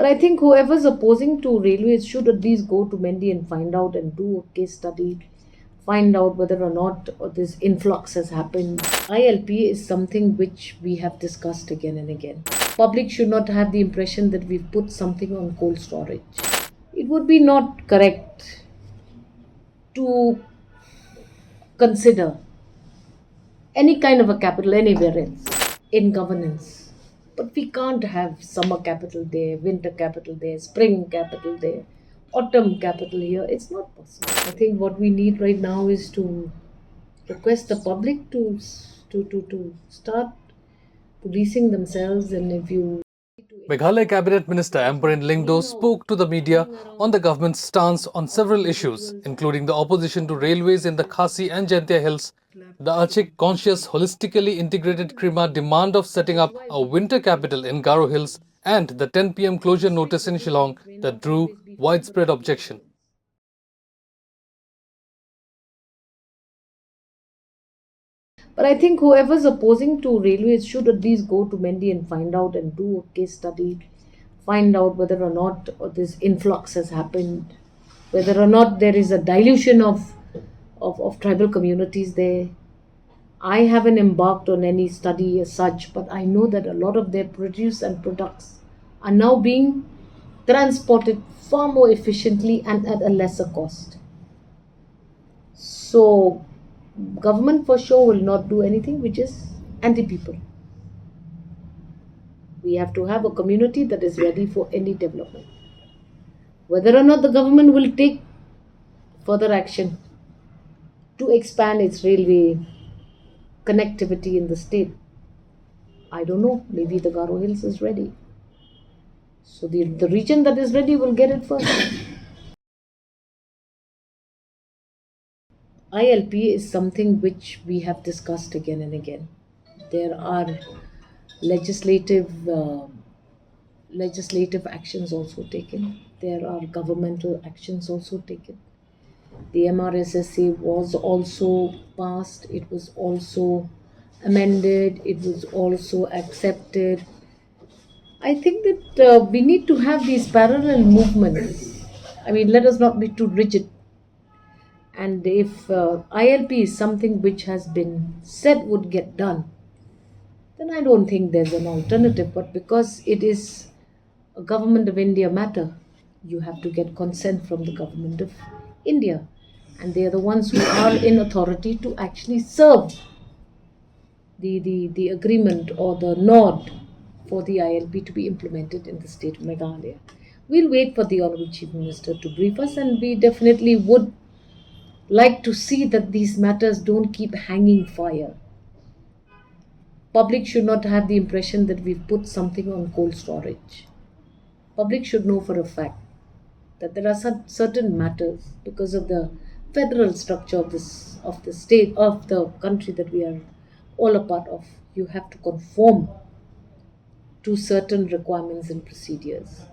But I think whoever's opposing to railways should at least go to Mendi and find out and do a case study, find out whether or not this influx has happened. ILP is something which we have discussed again and again. Public should not have the impression that we've put something on cold storage. It would be not correct to consider any kind of a capital anywhere else in governance. But we can't have summer capital there, winter capital there, spring capital there, autumn capital here. It's not possible. I think what we need right now is to request the public to start policing themselves. And if you Meghalaya Cabinet Minister Ambreen Lyngdoh spoke to the media on the government's stance on several issues, including the opposition to railways in the Khasi and Jaintia Hills, the Achik conscious holistically integrated Krima demand of setting up a winter capital in Garo Hills, and the 10 p.m. closure notice in Shillong that drew widespread objection. But I think whoever's opposing to railways should at least go to Mendi and find out and do a case study, find out whether or not this influx has happened, whether or not there is a dilution of tribal communities there. I haven't embarked on any study as such, but I know that a lot of their produce and products are now being transported far more efficiently and at a lesser cost. So government for sure will not do anything which is anti-people. We have to have a community that is ready for any development. Whether or not the government will take further action to expand its railway connectivity in the state, I don't know. Maybe the Garo Hills is ready. So the region that is ready will get it first. ILP is something which we have discussed again and again. There are legislative actions also taken. There are governmental actions also taken. The MRSSA was also passed. It was also amended. It was also accepted. I think that we need to have these parallel movements. I mean, let us not be too rigid. And if ILP is something which has been said would get done, then I don't think there's an alternative. But because it is a Government of India matter, you have to get consent from the Government of India. And they are the ones who are in authority to actually serve the agreement or the nod for the ILP to be implemented in the state of Meghalaya. We'll wait for the Honorable Chief Minister to brief us, and we definitely would like to see that these matters don't keep hanging fire. Public should not have the impression that we've put something on cold storage. Public should know for a fact that there are certain matters, because of the federal structure of the state, of the country that we are all a part of, you have to conform to certain requirements and procedures.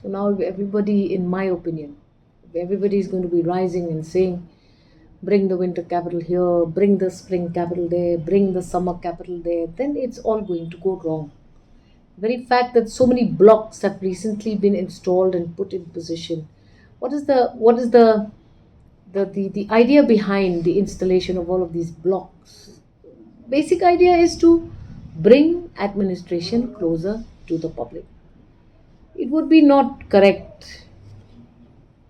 So now everybody, in my opinion, if everybody is going to be rising and saying, bring the winter capital here, bring the spring capital there, bring the summer capital there, then it's all going to go wrong. The very fact that so many blocks have recently been installed and put in position, what is the idea behind the installation of all of these blocks? Basic idea is to bring administration closer to the public. It would be not correct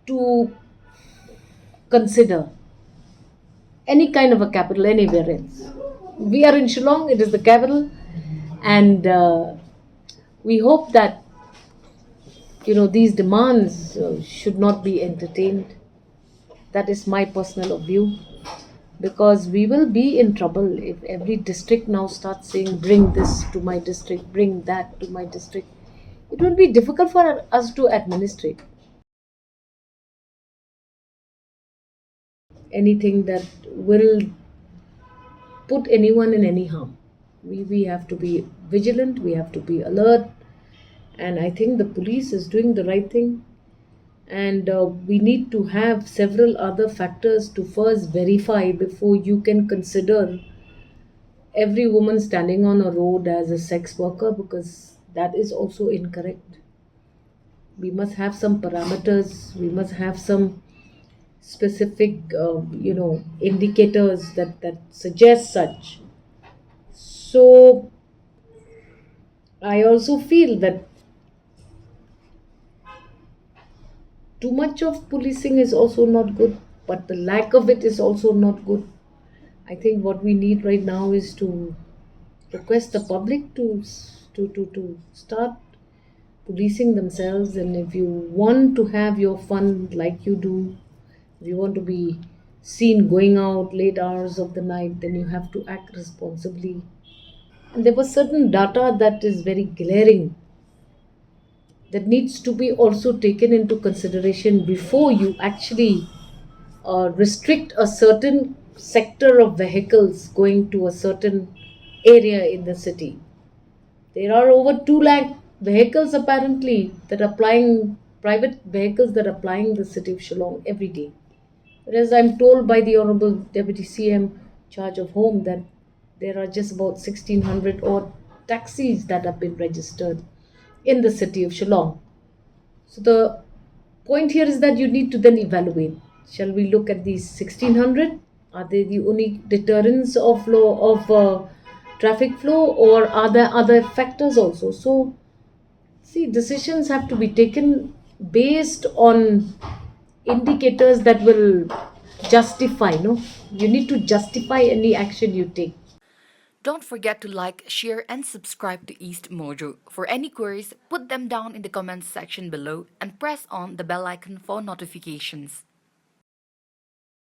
to consider any kind of a capital anywhere else. We are in Shillong, it is the capital, and we hope that these demands should not be entertained. That is my personal view, because we will be in trouble if every district now starts saying, bring this to my district, bring that to my district. It will be difficult for us to administrate. Anything that will put anyone in any harm. We have to be vigilant, we have to be alert, and I think the police is doing the right thing. And we need to have several other factors to first verify before you can consider every woman standing on a road as a sex worker, because that is also incorrect. We must have some parameters, we must have some specific indicators that suggest such. So I also feel that too much of policing is also not good, but the lack of it is also not good. I think what we need right now is to request the public to start policing themselves. And if you want to have your fun like you do, if you want to be seen going out late hours of the night, then you have to act responsibly. And there was certain data that is very glaring, that needs to be also taken into consideration before you actually restrict a certain sector of vehicles going to a certain area in the city. There are over 2 lakh vehicles apparently that are plying, private vehicles that are plying the city of Shillong every day. Whereas I'm told by the Honorable Deputy CM charge of home that there are just about 1600 odd taxis that have been registered in the city of Shillong. So the point here is that you need to then evaluate. Shall we look at these 1600? Are they the only deterrents of law of traffic flow, or are there other factors also? So see, decisions have to be taken based on indicators that will justify. No, you need to justify any action you take. Don't forget to like, share, and subscribe to East Mojo. For any queries, put them down in the comments section below and press on the bell icon for notifications.